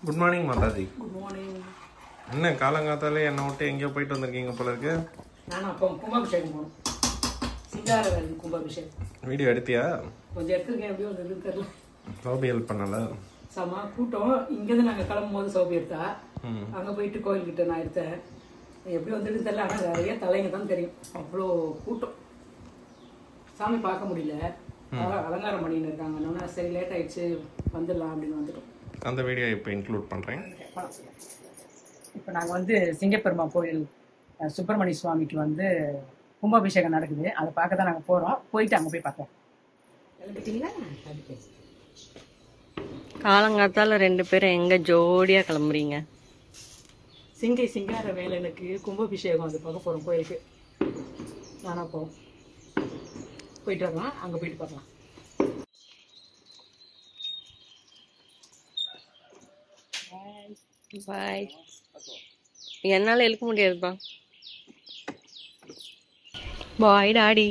Good morning Mataji. Good morning. என்ன காலங்காத்தாலே என்ன விட்டு எங்கேயோ போயிட்டு வந்திருக்கீங்க போல இருக்கு. நான் அப்போ கும்பாபிஷேகம் போகணும். சிங்காரவேல் கும்பாபிஷேகம். வீடியோ எடுத்தியா? கொஞ்சம் எடுத்துருக்கேன். எப்படியும் வந்து தெரியல. சௌபி ஹெல்ப் பண்ணல. சமா கூட்டம். இங்கேருந்து நாங்கள் கிளம்பும் போது சௌபி எடுத்தா. அங்கே போயிட்டு கோயில்கிட்ட நான் எடுத்தேன். எப்படி வந்துட்டு தெரியல. ஆனால் நிறைய தலைங்க தான் தெரியும். அவ்வளோ கூட்டம். சாமி பார்க்க முடியல. அலங்காரம் பண்ணின்னு இருக்காங்க. சரி லேட் ஆயிடுச்சு வந்துடலாம் அப்படின்னு வந்துட்டோம். அந்த வீடியோ இப்போ இன்க்ளூட் பண்ணுறேன். இப்போ நாங்கள் வந்து சிங்கப்பெருமா கோயில் சுப்பிரமணிய சுவாமிக்கு வந்து கும்பாபிஷேகம் நடக்குது. அதை பார்க்க தான் நாங்கள் போகிறோம். போயிட்டு அங்கே போய் பார்ப்போம். காலங்காத்தால 2 பேரும் எங்க ஜோடியா கிளம்புறீங்க? சிங்கார வேலனுக்கு கும்பாபிஷேகம் அது பார்க்க போகிறோம் கோயிலுக்கு. நானா போவோம். போயிட்டு வரலாம். அங்கே போயிட்டு பார்க்கலாம். பாய். என்னால இழுக்க முடியாதுப்பா. Bye daddy.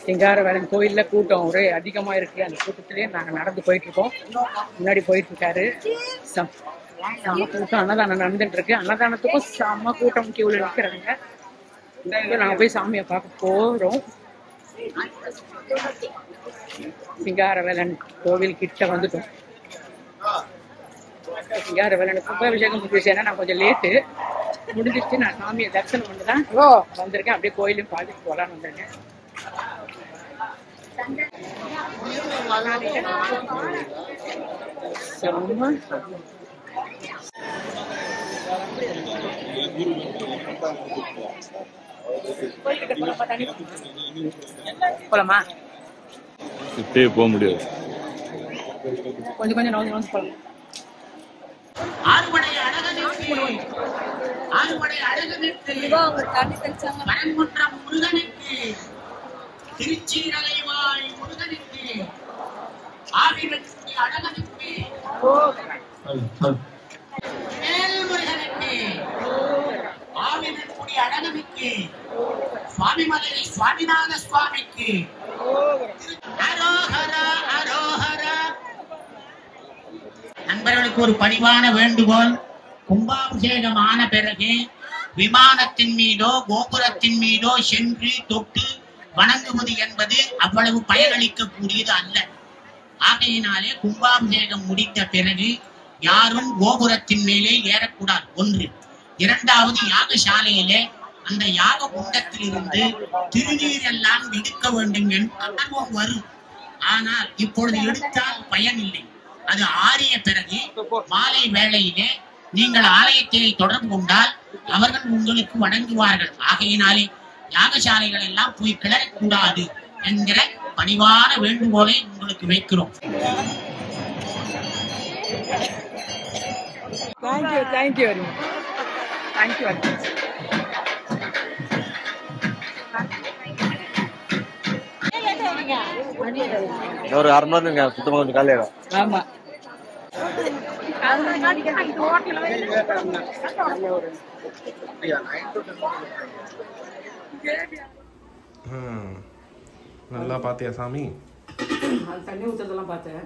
சிங்காரவேலன் கோயில்ல கூட்டம் ஒரே அதிகமா இருக்கு. அந்த கூட்டத்திலேயே நாங்க நடந்து போயிட்டு இருக்கோம். முன்னாடி போயிட்டு இருக்காரு. செம்ம கூட்டம். அன்னதானம் நடந்துட்டு இருக்கு. அன்னதானத்துக்கும் செம்ம கூட்டம் கியூல நிக்கிறாங்க. நாங்க போய் சாமியை பார்க்க போறோம். சிங்காரவேலன் கோவில் கிட்ட வந்துட்டோம். சிங்காரவேலன் கும்பாபிஷேகம் முடிஞ்சிச்சுன்னா நான் கொஞ்சம் லேட்டு முடிஞ்சிச்சு. நான் சாமியை தரிசனம் பண்ணிதான் வந்திருக்கேன். அப்படியே கோயிலையும் பார்த்துட்டு போலான்னு வந்திருக்கேன். போலாமா? இப்பயே போக முடியாது. கொஞ்சம் கொஞ்சம் நோந்து போலாம். ஆறுபடை அழகனுக்கு வரங்குன்றம் முருகனுக்கு திருச்சீரலைவாய் முருகனுக்கு ஆவினத்தி அழகனுக்கு மேல்முருகனுக்கு ஆவினக்குடி அழகனுக்கு சுவாமிமலை சுவாமிநாத சுவாமிக்கு அரோஹரா அரோஹரா. நண்பர்களுக்கு ஒரு பணிவான வேண்டுகோள். கும்பாபிஷேகம் ஆன பிறகு விமானத்தின் மீதோ கோபுரத்தின் மீதோ சென்று தொட்டு வணங்குவது என்பது அவ்வளவு பயனளிக்க கூடியது அல்ல. ஆகையினாலே கும்பாபிஷேகம் முடித்த பிறகு யாரும் கோபுரத்தின் மேலே ஏறக்கூடாது. ஒன்று. இரண்டாவது, யாகசாலையிலே அந்த யாக குண்டத்தில் இருந்து திருநீர் எல்லாம் எடுக்க வேண்டும் என்று வரும். ஆனால் இப்பொழுது எடுத்தால் பயன் இல்லை. அது ஆறிய பிறகு மாலை வேளையிலே நீங்கள் ஆலயத்தை தொடர்பு கொண்டால் அவர்கள் உங்களுக்கு வணங்குவார்கள். ஆகையினாலே யாகசாலைகள் எல்லாம் போய் கிளறக்கூடாது என்கிற பணிவான வேண்டுகோளை உங்களுக்கு வைக்கிறோம். Thank you very much. Thank you very much. ஒரு 1/2 மணி நேரம் சுத்தமாக கொஞ்சம் காலையாக. ஆமா. நல்லா பாத்தியா சாமி? தண்ணி ஊற்றுறதெல்லாம் பார்த்தேன்.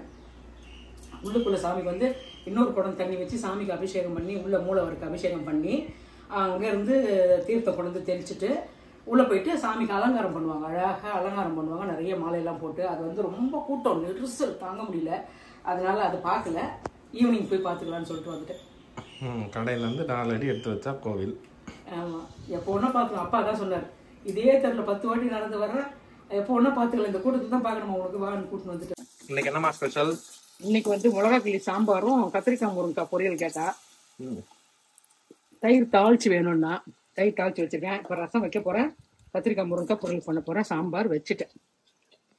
உள்ளுக்குள்ள சாமிக்கு வந்து இன்னொரு குடம் தண்ணி வச்சு சாமிக்கு அபிஷேகம் பண்ணி உள்ள மூலவருக்கு அபிஷேகம் பண்ணி அங்கேருந்து தீர்த்தம் கொண்டு வந்து தெளிச்சுட்டு உள்ளே போயிட்டு சாமிக்கு அலங்காரம் பண்ணுவாங்க. அழகாக அலங்காரம் பண்ணுவாங்க. நிறைய மாலையெல்லாம் போட்டு. அது வந்து ரொம்ப கூட்டம், நெரிசல் தாங்க முடியல. அதனால அது பார்க்கல. ஈவினிங் போய் பார்த்துக்கலான்னு சொல்லிட்டு வந்துட்டேன். கடையிலேருந்து 4 அடி எடுத்து வச்சா கோவில். ஆமாம். எப்போ ஒன்றா பார்த்துக்கலாம். அப்பா தான் சொன்னார். இதே தெருவில் 10 வாட்டி நடந்து வர்றேன். எப்போ ஒன்றா பார்த்துக்கலாம். இந்த கூட்டத்தை தான் பார்க்கணுமா உனக்கு வான்னு கூட்டின்னு வந்துட்டேன். இன்னைக்கு என்னமா ஸ்பெஷல்? இன்னைக்கு வந்து மிளகா கிளி சாம்பாரும் கத்திரிக்காய் முருங்கைக்காய் பொரியல் கேட்டா. தயிர் தாளிச்சு வேணும்னா தயிர் தாளிச்சு வச்சிருக்கேன். இப்போ ரசம் வைக்க போறேன். கத்திரிக்காய் முருங்கைக்காய் பொரியல் பண்ண போறேன். சாம்பார் வச்சுட்டேன்.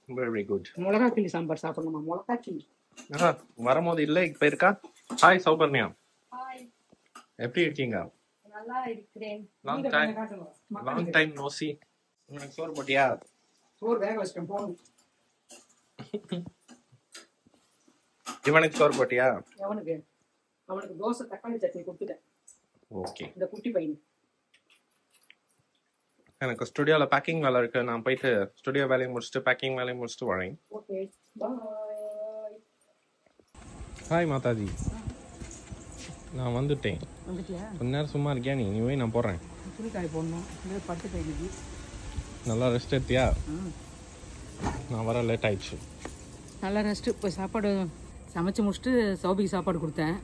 Very good. மிளகா கிளி சாம்பார் சாப்பிடணுமா? மிளகா கிளி வரும்போது இல்லை, இப்போ இருக்கா? ஹாய் சௌபர்ணியா. எப்படி இருக்கீங்க? நல்லா இருக்கிறேன். Long time no see. உனக்கு சோறு போட்டியா? சோறு வேக வச்சிட்டேன் போகணும். இவனுக்கு சோறு போட்டியா? அவனுக்கு தோசை தக்காளி சட்னி கொடுத்துட்டேன். ஓகே. இந்த குட்டி பையன் எனக்கு ஸ்டுடியோல பேக்கிங் வேலை இருக்கு. நான் போயிட்டு ஸ்டுடியோ வேலையை முடிச்சுட்டு பேக்கிங் வேலையை முடிச்சுட்டு வரேன். Okay bye. ஹாய் மாதாஜி. நான் வந்துட்டேன். வந்துட்டியா? கொஞ்ச நேரம் சும்மா இருக்கியா நீ? போய் நான் போடுறேன். துணிக்காய் போடணும். இந்த பட்டு கைக்கு நல்லா ரெஸ்ட் எடுத்தியா? நான் வர லேட் ஆயிடுச்சு. நல்லா ரெஸ்ட்டு. போய் சாப்பாடு சமைச்சு முடிச்சுட்டு சௌபிக்கு சாப்பாடு கொடுத்தேன்.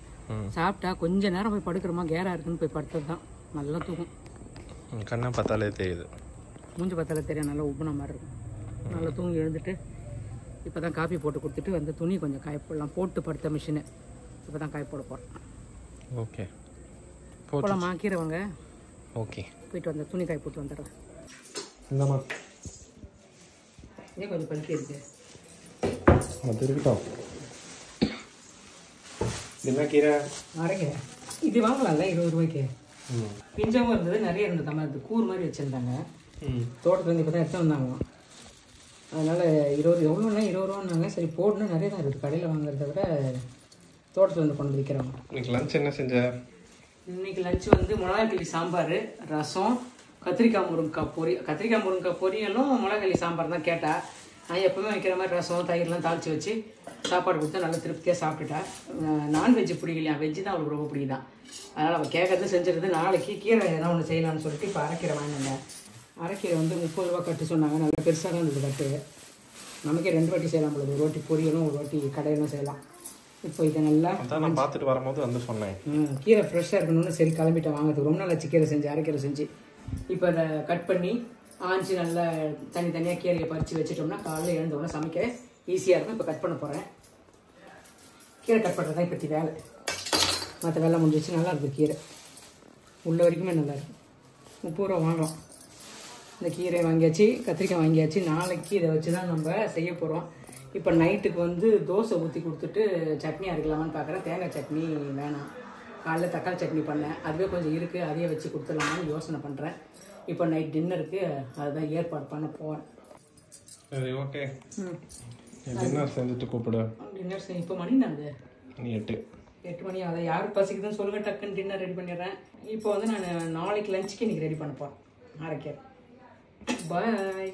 சாப்பிட்டா கொஞ்ச நேரம் போய் படுக்கிறோமா கேரா இருக்குன்னு போய் படுத்தது தான். நல்லா தூக்கும். கண்ணை பார்த்தாலே தெரியுது. மூஞ்சி பார்த்தாலே தெரியும். நல்லா உப்புன மாதிரி இருக்கும். நல்லா தூங்கி எழுந்துட்டு இப்போ தான் காஃபி போட்டு கொடுத்துட்டு வந்து துணி கொஞ்சம் காய போடலாம். போட்டு படுத்த மிஷினு இப்போ தான் காய போட போகிறேன். ஓகே போகலாமா? கீரை வாங்க. ஓகே போயிட்டு வந்த துணி காய போட்டு வந்துடுறேன். இந்தம்மா ஏன் கொஞ்சம் பழுக்கி இருக்கு? அது இருக்கட்டும். என்ன கீரை? அரைக்கீரை. இது வாங்கலாம்ல 20 ரூபாய்க்கு. பிஞ்சாவும் இருந்தது, நிறைய இருந்தது. அம்மா இது கூறு மாதிரி வச்சுருந்தாங்க. தோட்டத்துலேருந்து இப்போ தான் எடுத்து வந்தாங்க. அதனால் 20 எவ்வளோன்னா 20 ரூபான்னாங்க. சரி போடணும், நிறைய தான் இருக்குது. கடையில் வாங்குறத விட தோட்டத்துலேருந்து கொண்டு விற்கிறாங்க. இன்னைக்கு லஞ்ச் என்ன செஞ்ச? இன்னைக்கு லஞ்ச் வந்து மிளகாய் சாம்பார், ரசம், கத்திரிக்காய் முருங்கைக்காய் பொரியலும் மிளகாய் சாம்பார் தான் கேட்டா. நான் எப்பவுமே வைக்கிற மாதிரி ரசம் தயிர்லாம் தாளித்து வச்சு சாப்பாடு கொடுத்தா நல்லா திருப்தியாக சாப்பிட்டுட்டா. நான்வெஜ்ஜு பிடிக்கலையா, வெஜ்ஜு தான் அவளுக்கு ரொம்ப பிடிக்குதான். அதனால் அவள் கேட்கறது செஞ்சுருது. நாளைக்கு கீரை எதாவது ஒன்று செய்யலாம்னு சொல்லிட்டு இப்போ அரைக்கீரை வாங்கினாங்க. அரைக்கீரை வந்து 30 ரூபா கட்டு சொன்னாங்க. நல்லா பெருசாக தான் இருந்தது கட்டு. நமக்கே 2 வாட்டி செய்யலாம் பொழுது. ஒரு வாட்டி பொரியலும் ஒரு வாட்டி கடையிலும் செய்யலாம். இப்போ இதை நல்லா நான் பார்த்துட்டு வரும்போது வந்து சொன்னேன். கீரை ஃப்ரெஷ்ஷாக இருக்கணும்னு சரி கிளம்பிட்டேன் வாங்கிறதுக்கு. ரொம்ப நாள் கீரை செஞ்சு அரைக்கீரை செஞ்சு இப்போ அதை கட் பண்ணி ஆஞ்சி நல்லா தனித்தனியாக கீரையை பறித்து வச்சுட்டோம்னா காலையில் எழுந்தோடனே சமைக்க ஈஸியாக இருக்கும். இப்போ கட் பண்ண போகிறேன். கீரை கட் பண்ணுறது தான் இப்போத்தி வேலை. மற்ற வேலை முடிஞ்சிச்சு. நல்லா இருக்குது கீரை. உள்ள வரைக்குமே நல்லா இருக்குது. 30 ரூபா வாங்கலாம். இந்த கீரை வாங்கியாச்சு, கத்திரிக்காய் வாங்கியாச்சு. நாளைக்கு இதை வச்சு தான் நம்ம செய்ய போகிறோம். இப்போ நைட்டுக்கு வந்து தோசை ஊற்றி கொடுத்துட்டு சட்னி அரைக்கலாமான்னு பார்க்குறேன். தேங்காய் சட்னி வேணாம். காலைல தக்காளி சட்னி பண்ணேன், அதுவே கொஞ்சம் இருக்குது. அதையே வச்சு கொடுத்துடலாமான்னு யோசனை பண்ணுறேன். இப்போ நைட் டின்னருக்கு அதுதான் ஏற்பாடு பண்ண போகிறேன். சரி ஓகே. டின்னர் செஞ்சுட்டு கூப்பிடு. டின்னர் இப்போ மணி நான் 8 மணி ஆகுது. யார் பசிக்குதுன்னு சொல்லுங்க, டக்குன்னு டின்னர் ரெடி பண்ணிடுறேன். இப்போ வந்து நான் நாளைக்கு லஞ்சுக்கு இன்றைக்கி ரெடி பண்ண போகிறேன். அரைக்கிறேன். பாய்.